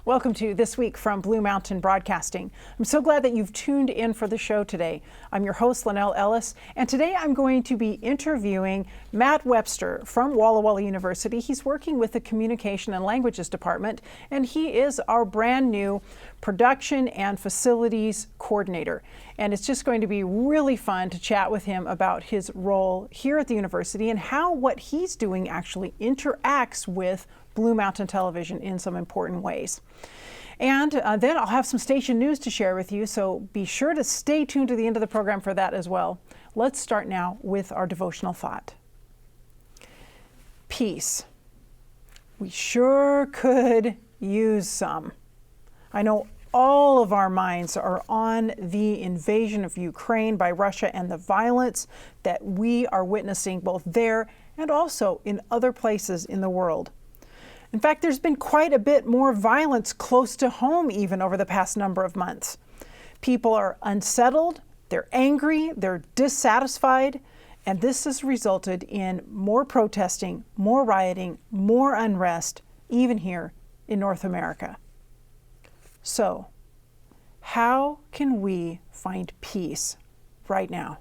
Welcome to This Week from Blue Mountain Broadcasting. I'm so glad that you've tuned in for the show today. I'm your host, Lynelle Ellis, and today I'm going to be interviewing Matt Webster from Walla Walla University. He's working with the Communication and Languages Department, and he is our brand new Production and Facilities Coordinator. And it's just going to be really fun to chat with him about his role here at the university and how what he's doing actually interacts with Blue Mountain Television in some important ways. And then I'll have some station news to share with you, so be sure to stay tuned to the end of the program for that as well. Let's start now with our devotional thought. Peace. We sure could use some. I know all of our minds are on the invasion of Ukraine by Russia and the violence that we are witnessing both there and also in other places in the world. In fact, there's been quite a bit more violence close to home even over the past number of months. People are unsettled, they're angry, they're dissatisfied, and this has resulted in more protesting, more rioting, more unrest, even here in North America. So, how can we find peace right now?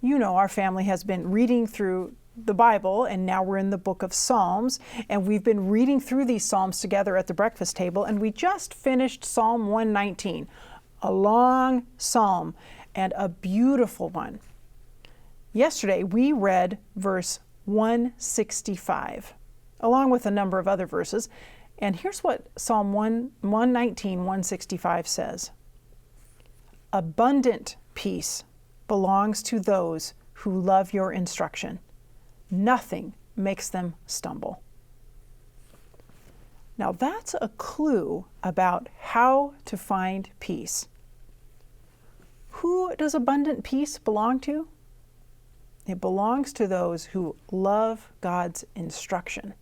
You know, our family has been reading through the Bible, and now we're in the book of Psalms, and we've been reading through these Psalms together at the breakfast table, and we just finished Psalm 119, a long psalm and a beautiful one. Yesterday, we read verse 165, along with a number of other verses, and here's what Psalm 119, 165 says. Abundant peace belongs to those who love your instruction. Nothing makes them stumble. Now that's a clue about how to find peace. Who does abundant peace belong to? It belongs to those who love God's instruction.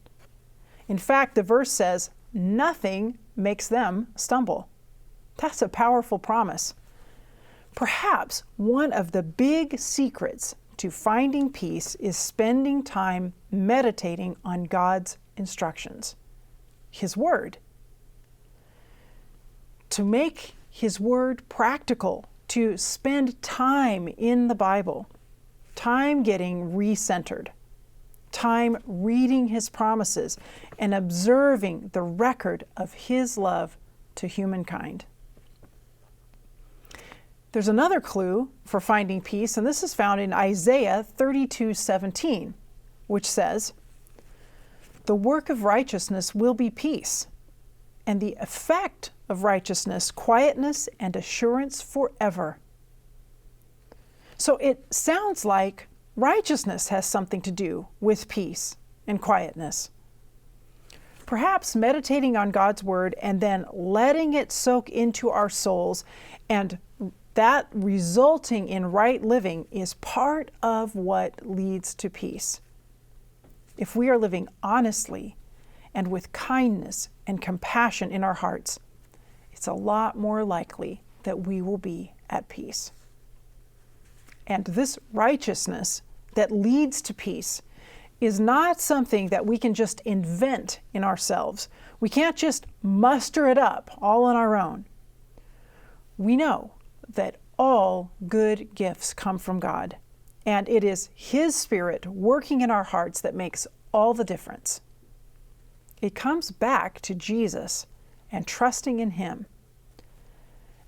In fact, the verse says, nothing makes them stumble. That's a powerful promise. Perhaps one of the big secrets to finding peace is spending time meditating on God's instructions, His Word. To make His Word practical, to spend time in the Bible, time getting recentered, time reading His promises and observing the record of His love to humankind. There's another clue for finding peace, and this is found in Isaiah 32:17, which says, "The work of righteousness will be peace, and the effect of righteousness, quietness and assurance forever." So it sounds like righteousness has something to do with peace and quietness. Perhaps meditating on God's Word and then letting it soak into our souls, and that resulting in right living, is part of what leads to peace. If we are living honestly and with kindness and compassion in our hearts, it's a lot more likely that we will be at peace. And this righteousness that leads to peace is not something that we can just invent in ourselves. We can't just muster it up all on our own. We know that all good gifts come from God, and it is His Spirit working in our hearts that makes all the difference. It comes back to Jesus and trusting in Him.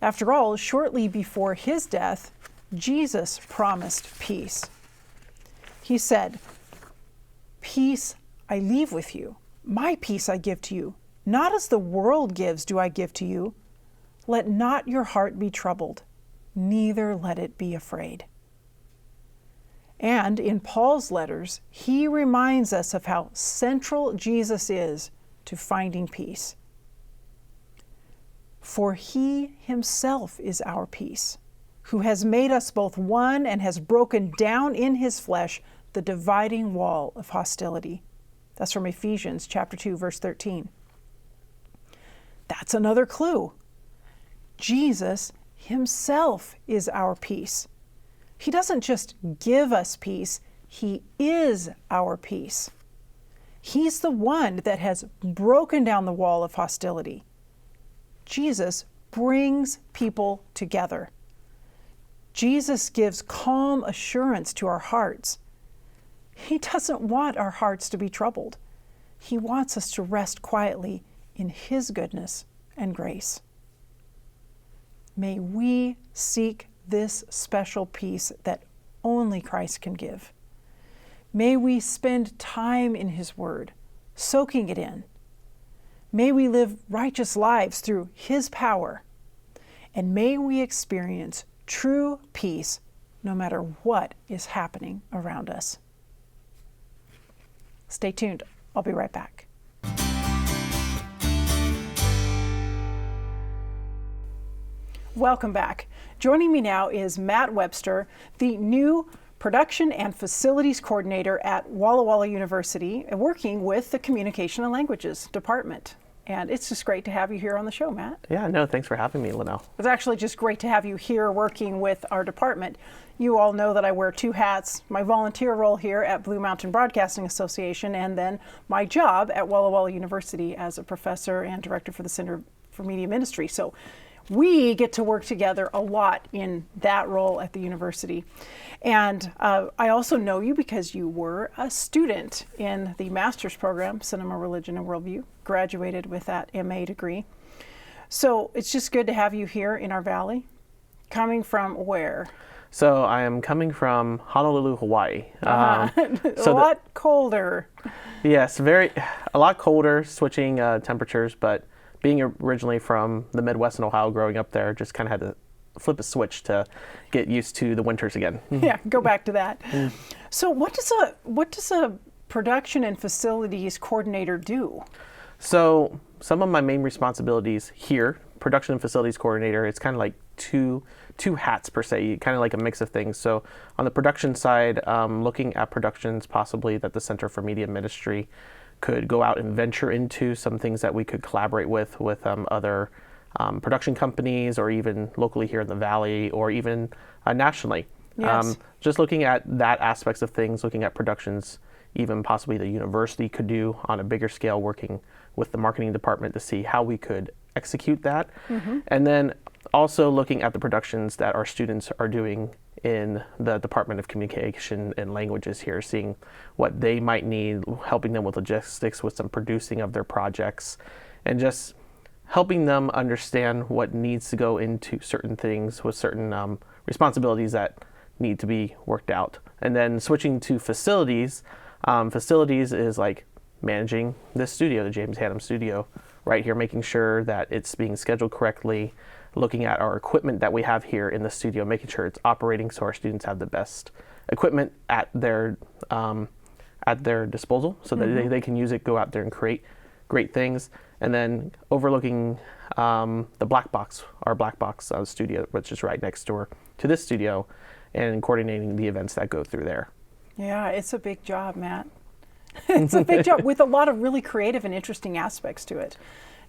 After all, shortly before His death, Jesus promised peace. He said, "Peace I leave with you. My peace I give to you. Not as the world gives do I give to you. Let not your heart be troubled, neither let it be afraid." And in Paul's letters, he reminds us of how central Jesus is to finding peace. For He Himself is our peace, who has made us both one and has broken down in His flesh the dividing wall of hostility. That's from Ephesians chapter 2, verse 13. That's another clue. Jesus Himself is our peace. He doesn't just give us peace, He is our peace. He's the one that has broken down the wall of hostility. Jesus brings people together. Jesus gives calm assurance to our hearts. He doesn't want our hearts to be troubled. He wants us to rest quietly in His goodness and grace. May we seek this special peace that only Christ can give. May we spend time in His Word, soaking it in. May we live righteous lives through His power. And may we experience true peace no matter what is happening around us. Stay tuned. I'll be right back. Welcome back. Joining me now is Matt Webster, the new Production and Facilities Coordinator at Walla Walla University, working with the Communication and Languages Department. And it's just great to have you here on the show, Matt. Yeah, no, thanks for having me, Lynelle. It's actually just great to have you here working with our department. You all know that I wear two hats, my volunteer role here at Blue Mountain Broadcasting Association, and then my job at Walla Walla University as a professor and director for the Center for Media Ministry. So we get to work together a lot in that role at the university. And I also know you because you were a student in the master's program, Cinema, Religion, and Worldview, graduated with that MA degree. So it's just good to have you here in our valley. Coming from where? So I am coming from Honolulu, Hawaii. A lot colder. Yes, a lot colder, switching temperatures, but being originally from the Midwest in Ohio, growing up there, just kind of had to flip a switch to get used to the winters again. Yeah, go back to that. So what does a production and facilities coordinator do? So some of my main responsibilities here, production and facilities coordinator, it's kind of like two hats per se, kind of like a mix of things. So on the production side, looking at productions possibly that the Center for Media Ministry could go out and venture into, some things that we could collaborate with other production companies, or even locally here in the Valley, or even nationally. Yes. Just looking at that aspects of things, looking at productions even possibly the university could do on a bigger scale, working with the marketing department to see how we could execute that. And then also looking at the productions that our students are doing in the Department of Communication and Languages here, seeing what they might need, helping them with logistics, with some producing of their projects, and just helping them understand what needs to go into certain things with certain responsibilities that need to be worked out. And then switching to facilities, facilities is like managing this studio, the James Hannum studio right here, making sure that it's being scheduled correctly, looking at our equipment that we have here in the studio, making sure it's operating so our students have the best equipment at their disposal, so that they can use it, go out there and create great things. And then overlooking the black box, our black box studio, which is right next door to this studio, and coordinating the events that go through there. Yeah, it's a big job, Matt. It's a big job with a lot of really creative and interesting aspects to it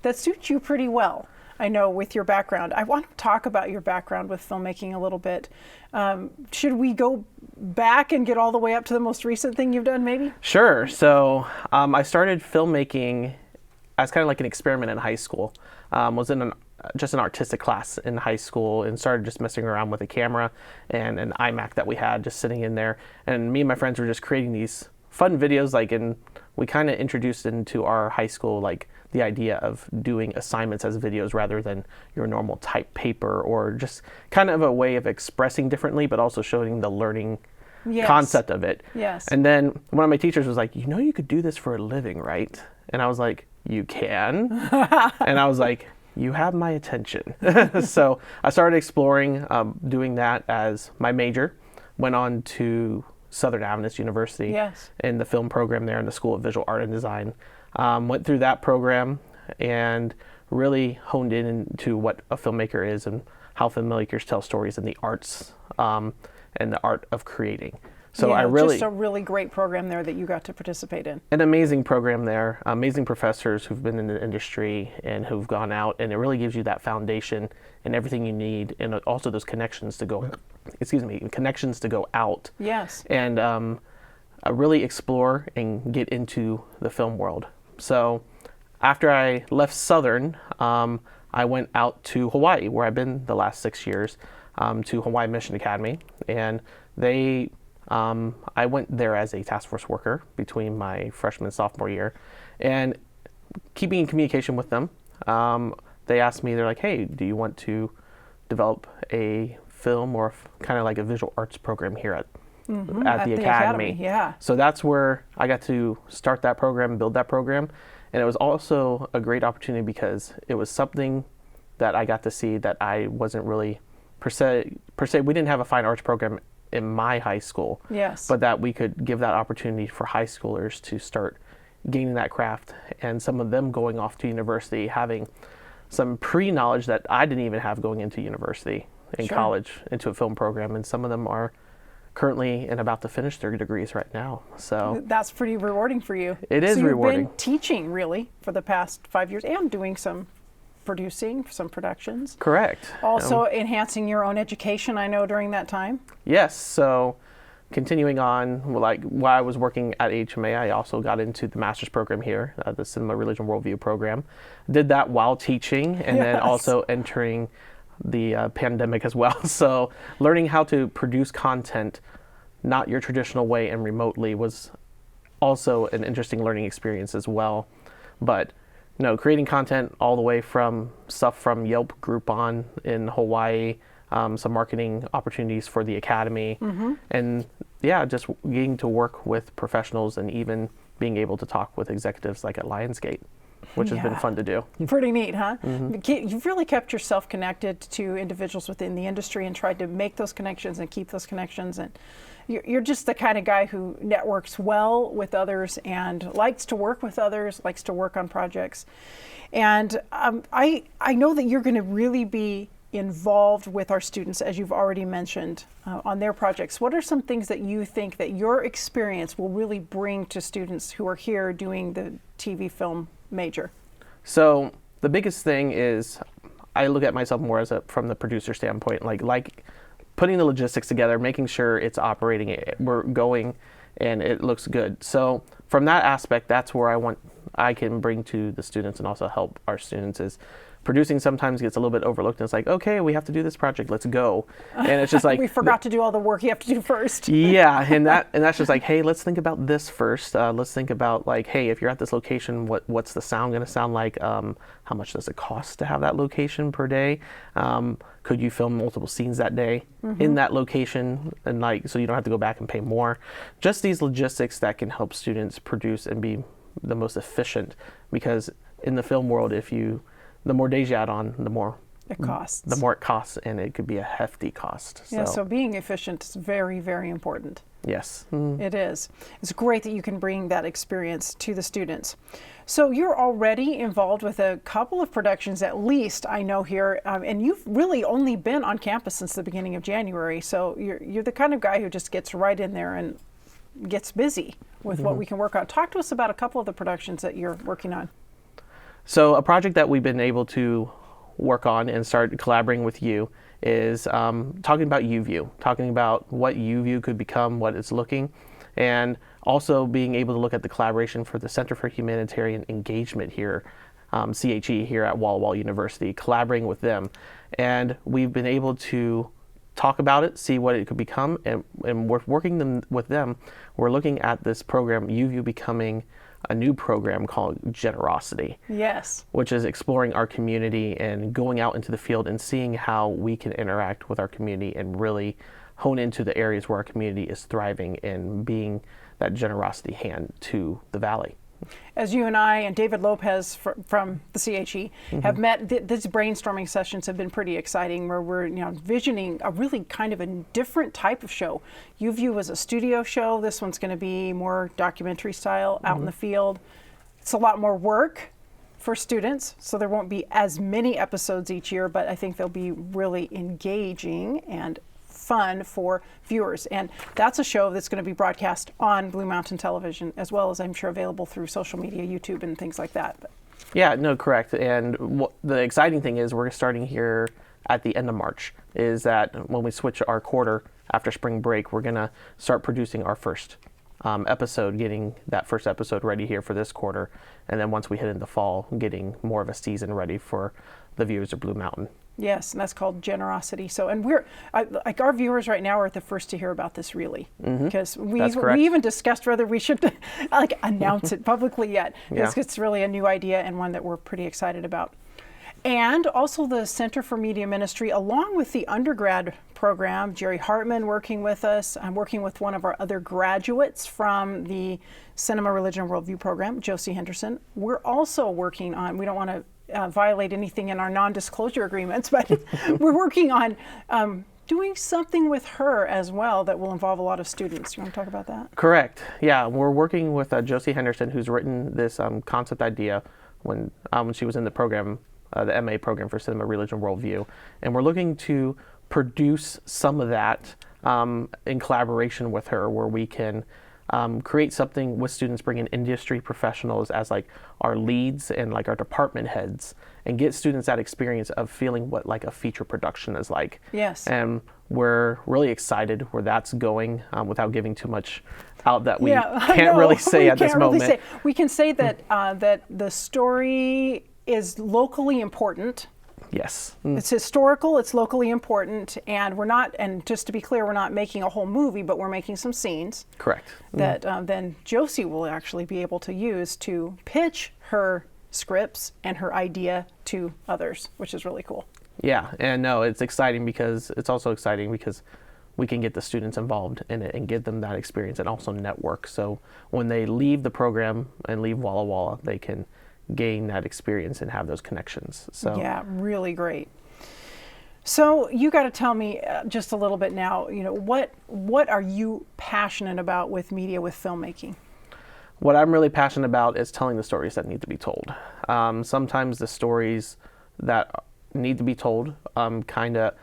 that suit you pretty well. I know with your background. I want to talk about your background with filmmaking a little bit. Should we go back and get all the way up to the most recent thing you've done, maybe? Sure. So I started filmmaking as kind of like an experiment in high school. Was in just an artistic class in high school, and started just messing around with a camera and an iMac that we had just sitting in there. And me and my friends were just creating these fun videos, and we kind of introduced into our high school, the idea of doing assignments as videos rather than your normal type paper, or just kind of a way of expressing differently, but also showing the learning concept of it. Yes. And then one of my teachers was like, you could do this for a living, right? And I was like, you can? And I was like, you have my attention. So I started exploring doing that as my major, went on to Southern Adventist University in the film program there in the School of Visual Art and Design. Went through that program and really honed in into what a filmmaker is and how filmmakers tell stories in the arts and the art of creating. So just a really great program there that you got to participate in. An amazing program there, amazing professors who've been in the industry and who've gone out, and it really gives you that foundation and everything you need, and also those connections to go, connections to go out. Yes. And really explore and get into the film world. So after I left Southern, I went out to Hawaii, where I've been the last 6 years, to Hawaii Mission Academy, and I went there as a task force worker between my freshman and sophomore year, and keeping in communication with them, they asked me, they're like, hey, do you want to develop a film or kind of like a visual arts program here at the academy? Yeah. So that's where I got to start that program, build that program. And it was also a great opportunity because it was something that I got to see that I wasn't really, per se, we didn't have a fine arts program in my high school. Yes. But that we could give that opportunity for high schoolers to start gaining that craft, and some of them going off to university, having some pre-knowledge that I didn't even have going into university in college, into a film program. And some of them are currently and about to finish their degrees right now. So that's pretty rewarding for you. It is rewarding. You've been teaching really for the past 5 years and doing some producing, some productions. Correct. Also enhancing your own education, I know, during that time. Yes. So continuing on, like while I was working at HMA, I also got into the master's program here, the Cinema Religion Worldview program. Did that while teaching, and then also entering the pandemic as well. So learning how to produce content, not your traditional way and remotely, was also an interesting learning experience as well. But creating content all the way from stuff from Yelp, Groupon in Hawaii, some marketing opportunities for the academy, and just getting to work with professionals and even being able to talk with executives like at Lionsgate, which has been fun to do. Pretty neat, huh? You've really kept yourself connected to individuals within the industry and tried to make those connections and keep those connections. And you're just the kind of guy who networks well with others and likes to work with others, likes to work on projects. And I know that you're going to really be involved with our students, as you've already mentioned, on their projects. What are some things that you think that your experience will really bring to students who are here doing the TV film major? So the biggest thing is I look at myself more as from the producer standpoint, like putting the logistics together, making sure it's operating, we're going, and it looks good. So from that aspect, that's where I can bring to the students and also help our students is producing sometimes gets a little bit overlooked, and it's like, okay, we have to do this project, let's go. And it's just like we forgot to do all the work you have to do first. and that's just like, hey, let's think about this first. Let's think about like, hey, if you're at this location, what's the sound going to sound like? How much does it cost to have that location per day? Could you film multiple scenes that day in that location, and so you don't have to go back and pay more? Just these logistics that can help students produce and be the most efficient, because in the film world, the more days you add on, the more it costs. And it could be a hefty cost. So being efficient is very, very important. Yes. It is. It's great that you can bring that experience to the students. So you're already involved with a couple of productions, at least I know here, and you've really only been on campus since the beginning of January. So you're the kind of guy who just gets right in there and gets busy with what we can work on. Talk to us about a couple of the productions that you're working on. So a project that we've been able to work on and start collaborating with you is talking about UView, talking about what UView could become, what it's looking, and also being able to look at the collaboration for the Center for Humanitarian Engagement here, CHE here at Walla Walla University, collaborating with them. And we've been able to talk about it, see what it could become, and we're working with them. We're looking at this program, UView, becoming a new program called Generosity. Yes. Which is exploring our community and going out into the field and seeing how we can interact with our community and really hone into the areas where our community is thriving and being that generosity hand to the Valley. As you and I and David Lopez from the CHE have met, these brainstorming sessions have been pretty exciting, where we're envisioning a really kind of a different type of show. UView was a studio show. This one's going to be more documentary style, out in the field. It's a lot more work for students, so there won't be as many episodes each year, but I think they'll be really engaging and fun for viewers. And that's a show that's going to be broadcast on Blue Mountain Television, as well as I'm sure available through social media, YouTube and things like that. Yeah, no, correct. And the exciting thing is we're starting here at the end of March, is that when we switch our quarter after spring break, we're going to start producing our first episode, getting that first episode ready here for this quarter. And then once we hit into fall, getting more of a season ready for the viewers of Blue Mountain. Yes, and that's called Generosity. So, and like our viewers right now are the first to hear about this, really, because we even discussed whether we should like announce it publicly yet. Yeah. It's really a new idea and one that we're pretty excited about. And also the Center for Media Ministry, along with the undergrad program, Jerry Hartman working with us. I'm working with one of our other graduates from the Cinema, Religion, and Worldview program, Josie Henderson. We're also working on, we don't want to violate anything in our non-disclosure agreements, but we're working on doing something with her as well that will involve a lot of students. You want to talk about that? Correct. Yeah, we're working with Josie Henderson, who's written this concept idea when she was in the program, the MA program for Cinema, Religion, Worldview. And we're looking to produce some of that in collaboration with her, where we can create something with students, bring in industry professionals as like our leads and like our department heads, and get students that experience of feeling what like a feature production is like. Yes. And we're really excited where that's going, without giving too much out that we can't really say at this moment. We can say that that the story is locally important. Yes. It's historical, it's locally important, and we're not, and just to be clear, we're not making a whole movie, but we're making some scenes. Correct. That then Josie will actually be able to use to pitch her scripts and her idea to others, which is really cool. Yeah, and no, it's exciting because it's also exciting because we can get the students involved in it and give them that experience and also network. So when they leave the program and leave Walla Walla, they can gain that experience and have those connections. So yeah, really great. So you got to tell me just a little bit now, what are you passionate about with media, with filmmaking? What I'm really passionate about is telling the stories that need to be told. Sometimes the stories that need to be told kind of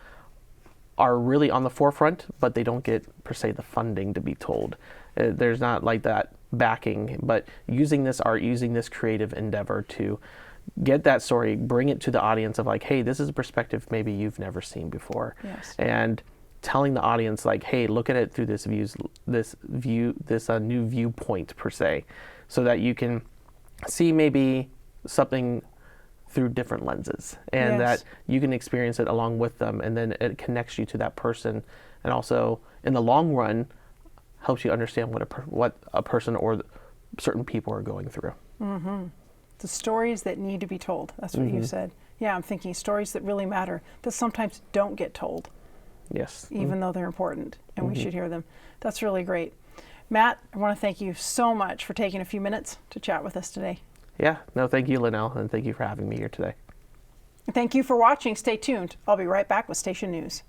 are really on the forefront, but they don't get per se the funding to be told. There's not like that backing, but using this art, using this creative endeavor to get that story, bring it to the audience of like, hey, this is a perspective maybe you've never seen before. Yes. And telling the audience like, hey, look at it through this new viewpoint per se, so that you can see maybe something through different lenses, and Yes. that you can experience it along with them, and then it connects you to that person, and also in the long run helps you understand what a person or certain people are going through. Mm-hmm. The stories that need to be told. That's what you said. Yeah, I'm thinking stories that really matter, that sometimes don't get told. Yes. Even though they're important, and we should hear them. That's really great. Matt, I want to thank you so much for taking a few minutes to chat with us today. Yeah, no, thank you, Lynelle, and thank you for having me here today. Thank you for watching. Stay tuned. I'll be right back with Station News.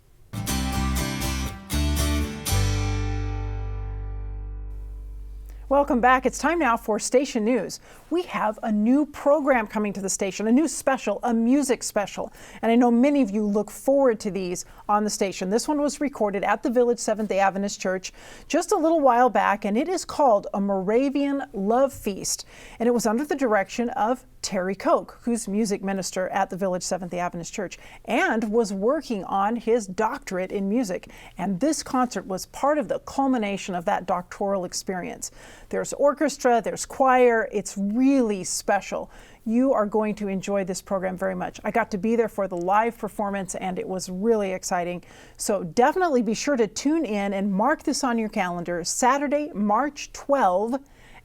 Welcome back. It's time now for Station News. We have a new program coming to the station, a new special, a music special. And I know many of you look forward to these on the station. This one was recorded at the Village Seventh-day Adventist Church just a little while back, and it is called A Moravian Love Feast. And it was under the direction of Terry Koch, who's music minister at the Village Seventh-day Adventist Church and was working on his doctorate in music. And this concert was part of the culmination of that doctoral experience. There's orchestra, there's choir. It's really special. You are going to enjoy this program very much. I got to be there for the live performance, and it was really exciting. So definitely be sure to tune in and mark this on your calendar, Saturday, March 12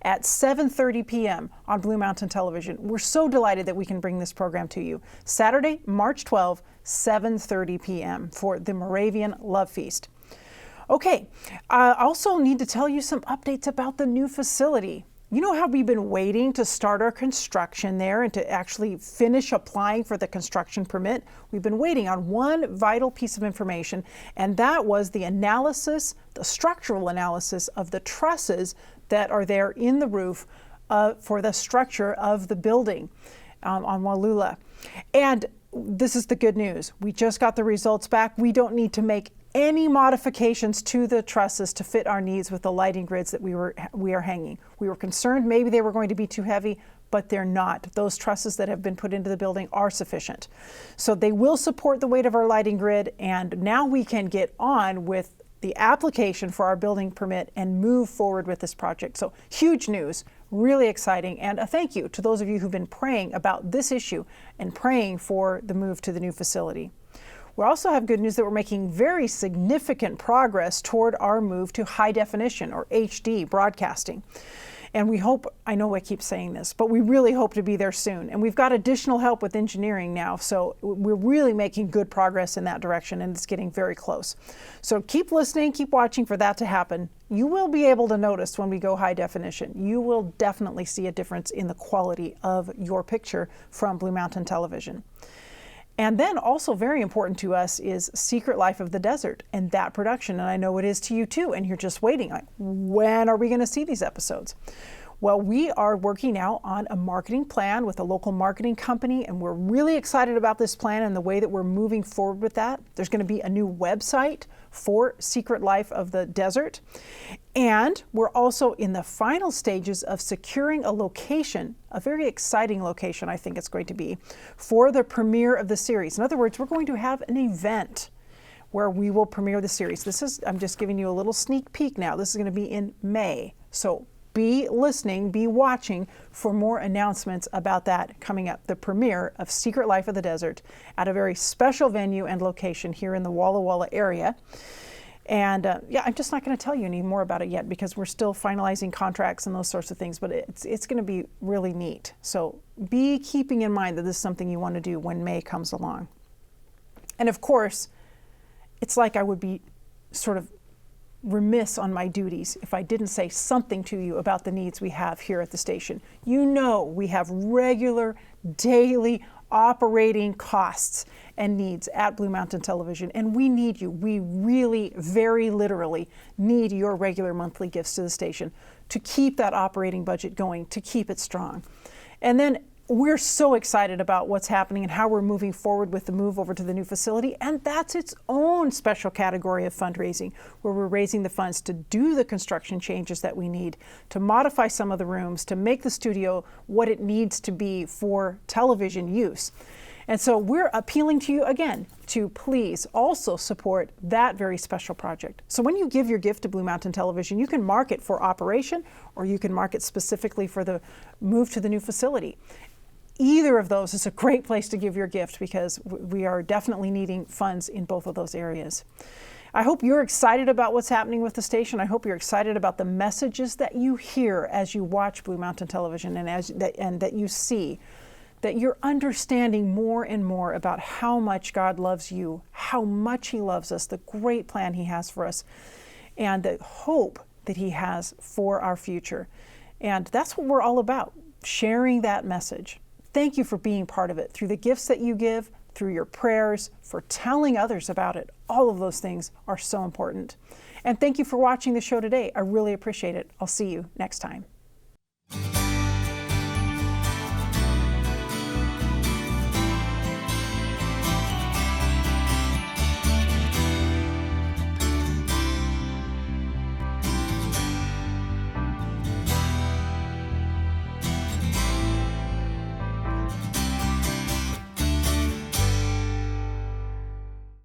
at 7:30 p.m. on Blue Mountain Television. We're so delighted that we can bring this program to you. Saturday, March 12, 7:30 p.m. for the Moravian Love Feast. Okay, I also need to tell you some updates about the new facility. You know how we've been waiting to start our construction there and to actually finish applying for the construction permit? We've been waiting on one vital piece of information, and that was the analysis, the structural analysis of the trusses that are there in the roof for the structure of the building on Wallula. And this is the good news. We just got the results back. We don't need to make any modifications to the trusses to fit our needs with the lighting grids that we are hanging. We were concerned maybe they were going to be too heavy, but they're not. Those trusses that have been put into the building are sufficient. So they will support the weight of our lighting grid, and now we can get on with the application for our building permit and move forward with this project. So huge news, really exciting, and a thank you to those of you who've been praying about this issue and praying for the move to the new facility. We also have good news that we're making very significant progress toward our move to high definition or HD broadcasting. And we hope, I know I keep saying this, but we really hope to be there soon. And we've got additional help with engineering now, so we're really making good progress in that direction, and it's getting very close. So keep listening, keep watching for that to happen. You will be able to notice when we go high definition. You will definitely see a difference in the quality of your picture from Blue Mountain Television. And then also very important to us is Secret Life of the Desert and that production. And I know it is to you too. And you're just waiting, like, when are we going to see these episodes? Well, we are working now on a marketing plan with a local marketing company, and we're really excited about this plan and the way that we're moving forward with that. There's going to be a new website for Secret Life of the Desert. And we're also in the final stages of securing a location, a very exciting location, I think it's going to be, for the premiere of the series. In other words, we're going to have an event where we will premiere the series. I'm just giving you a little sneak peek now. This is going to be in May. So be listening, be watching for more announcements about that coming up. The premiere of Secret Life of the Desert at a very special venue and location here in the Walla Walla area. And I'm just not going to tell you any more about it yet because we're still finalizing contracts and those sorts of things, but it's going to be really neat. So be keeping in mind that this is something you want to do when May comes along. And of course, it's like I would be sort of remiss on my duties if I didn't say something to you about the needs we have here at the station. You know, we have regular, daily operating costs and needs at Blue Mountain Television, and we need you. We really, very literally need your regular monthly gifts to the station to keep that operating budget going, to keep it strong. And then we're so excited about what's happening and how we're moving forward with the move over to the new facility. And that's its own special category of fundraising, where we're raising the funds to do the construction changes that we need, to modify some of the rooms, to make the studio what it needs to be for television use. And so we're appealing to you again to please also support that very special project. So when you give your gift to Blue Mountain Television, you can mark it for operation, or you can mark it specifically for the move to the new facility. Either of those is a great place to give your gift because we are definitely needing funds in both of those areas. I hope you're excited about what's happening with the station. I hope you're excited about the messages that you hear as you watch Blue Mountain Television and that you see that you're understanding more and more about how much God loves you, how much He loves us, the great plan He has for us, and the hope that He has for our future. And that's what we're all about, sharing that message. Thank you for being part of it through the gifts that you give, through your prayers, for telling others about it. All of those things are so important. And thank you for watching the show today. I really appreciate it. I'll see you next time.